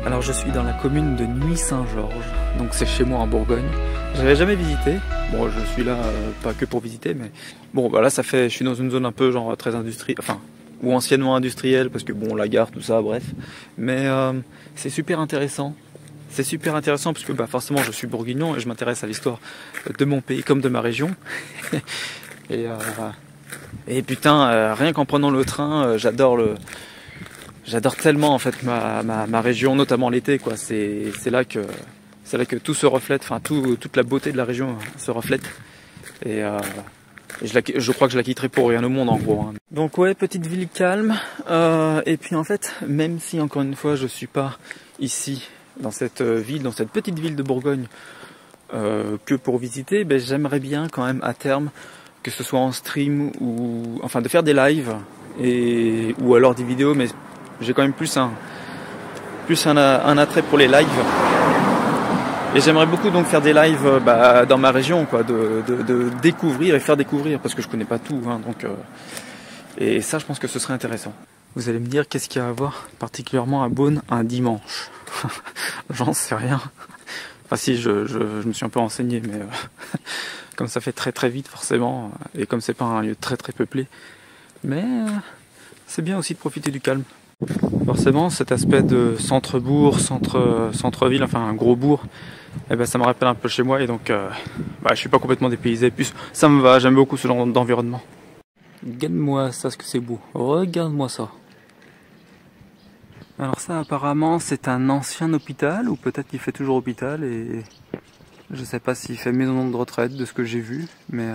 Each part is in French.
Alors je suis dans la commune de Nuits-Saint-Georges, donc c'est chez moi en Bourgogne. J'avais jamais visité, bon je suis là pas que pour visiter, mais bon bah là ça fait, je suis dans une zone un peu genre très industrielle, enfin, ou anciennement industrielle, parce que bon la gare tout ça, bref. Mais c'est super intéressant. C'est super intéressant parce que bah, forcément je suis bourguignon et je m'intéresse à l'histoire de mon pays comme de ma région. et putain, rien qu'en prenant le train, j'adore tellement en fait ma région, notamment l'été quoi. C'est là que tout se reflète, enfin toute la beauté de la région se reflète. Et je crois que je la quitterai pour rien au monde en gros. Hein. Donc ouais, petite ville calme. Et puis en fait, même si encore une fois je suis pas ici dans cette ville, dans cette petite ville de Bourgogne que pour visiter, ben, j'aimerais bien quand même à terme que ce soit en stream ou enfin de faire des lives ou alors des vidéos, mais j'ai quand même plus un attrait pour les lives. Et j'aimerais beaucoup donc faire des lives dans ma région, quoi, de découvrir et faire découvrir, parce que je connais pas tout, hein, donc et ça je pense que ce serait intéressant. Vous allez me dire qu'est-ce qu'il y a à voir particulièrement à Beaune un dimanche. J'en sais rien. Enfin si, je me suis un peu renseigné, mais comme ça fait très très vite forcément, et comme c'est pas un lieu très très peuplé, mais c'est bien aussi de profiter du calme. Forcément, cet aspect de centre-bourg, centre-ville, enfin un gros bourg, eh ben, ça me rappelle un peu chez moi et donc je suis pas complètement dépaysé. Puis ça me va, j'aime beaucoup ce genre d'environnement. Regarde-moi ça, ce que c'est beau. Regarde-moi ça. Alors ça, apparemment, c'est un ancien hôpital, ou peut-être qu'il fait toujours hôpital, et je sais pas s'il fait maison de retraite de ce que j'ai vu, mais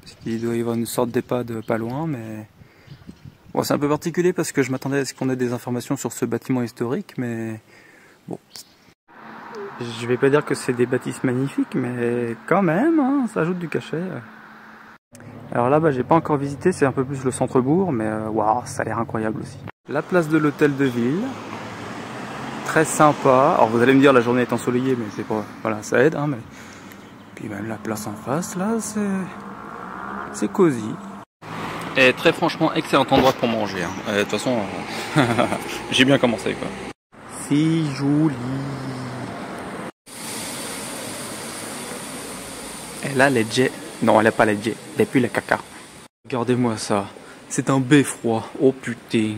parce qu'il doit y avoir une sorte d'EHPAD pas loin, mais bon, c'est un peu particulier parce que je m'attendais à ce qu'on ait des informations sur ce bâtiment historique, mais bon. Je vais pas dire que c'est des bâtisses magnifiques, mais quand même, hein, ça ajoute du cachet. Alors là-bas, j'ai pas encore visité, c'est un peu plus le centre-bourg, mais waouh, ça a l'air incroyable aussi. La place de l'hôtel de ville, très sympa. Alors vous allez me dire, la journée est ensoleillée, mais c'est pas, voilà, ça aide, hein, mais puis même la place en face, là, c'est cosy. Et très franchement, excellent endroit pour manger. Hein. De toute façon, j'ai bien commencé, quoi. C'est joli. Elle a les jets. Non, elle a pas les jets. Depuis le caca. Regardez-moi ça. C'est un beffroi. Oh putain.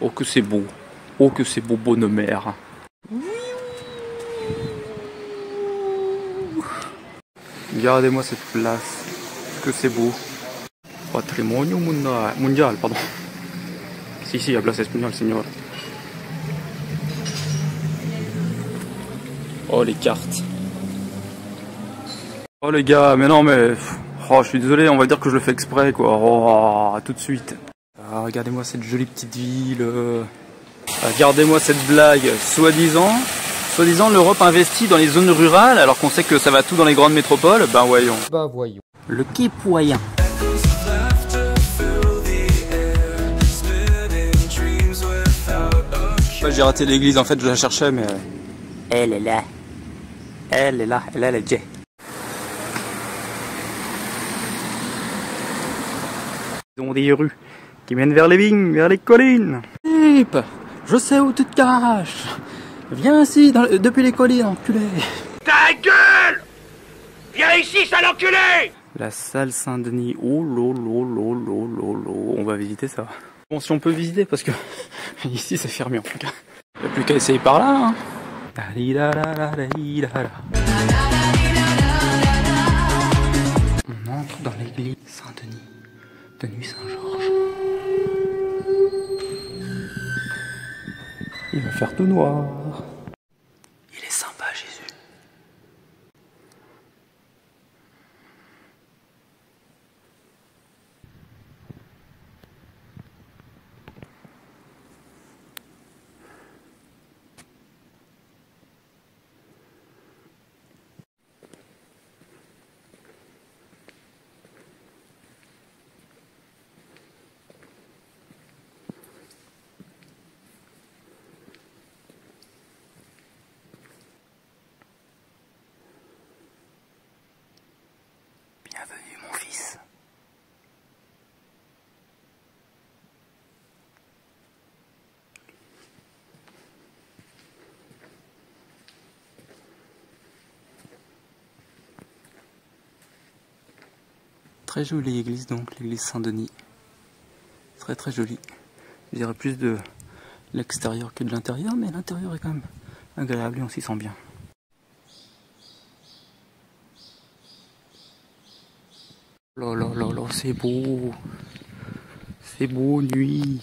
Oh que c'est beau. Oh que c'est beau, bonne mère. Regardez-moi cette place. Que c'est beau. Patrimonio mondial, pardon. Si, la place espagnole, señor. Oh les cartes. Oh les gars, mais non mais... Oh, je suis désolé, on va dire que je le fais exprès quoi. Oh, tout de suite. Ah, regardez-moi cette jolie petite ville. Regardez-moi cette blague. Soi-disant l'Europe investit dans les zones rurales alors qu'on sait que ça va tout dans les grandes métropoles. Ben voyons. Bah voyons. Le Képoyen. J'ai raté l'église en fait, je la cherchais mais... Elle est là. Elle est là, elle a les jets. Ils ont des rues qui mènent vers les vignes, vers les collines. Philippe, je sais où tu te caches. Viens ici, depuis les collines, enculé. Ta gueule! Viens ici, sale enculé! La salle Saint-Denis. Oh lolo. On va visiter ça. Bon, si on peut visiter, parce que ici c'est fermé en tout cas. Il n'y a plus qu'à essayer par là. Hein. On entre dans l'église Saint-Denis de Nuits-Saint-Georges. Il va faire tout noir. Il est sympa, Jésus. Très jolie église donc, l'église Saint-Denis. Très très jolie. Je dirais plus de l'extérieur que de l'intérieur, mais l'intérieur est quand même agréable et on s'y sent bien. Là là là là, c'est beau. C'est beau, nuit.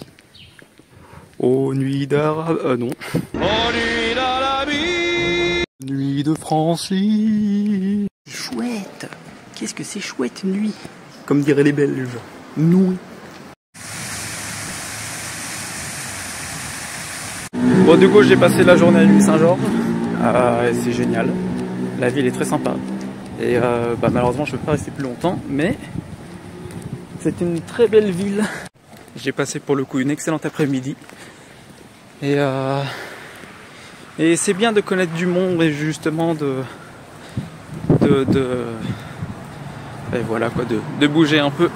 Oh, nuit d'Arabe. Non. Oh, nuit d'Arabie. Nuit de Francie. C'est chouette. Qu'est-ce que c'est chouette, nuit. Comme diraient les Belges. Nuit. Bon, du coup, j'ai passé la journée à l'île Saint-Georges. C'est génial. La ville est très sympa. Et malheureusement, je ne peux pas rester plus longtemps, mais c'est une très belle ville. J'ai passé pour le coup une excellente après-midi. Et c'est bien de connaître du monde et justement et voilà quoi, de bouger un peu.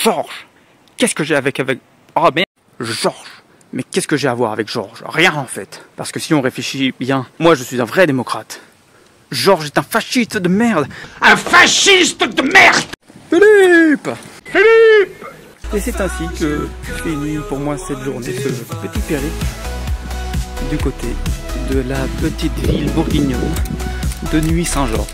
Georges, qu'est-ce que j'ai avec oh merde, Georges. Mais qu'est-ce que j'ai à voir avec Georges? Rien en fait. Parce que si on réfléchit bien, moi je suis un vrai démocrate. Georges est un fasciste de merde. Un fasciste de merde! Philippe! Et c'est ainsi que finit pour moi cette journée, ce petit périple du côté de la petite ville bourguignonne de Nuit Saint-Georges.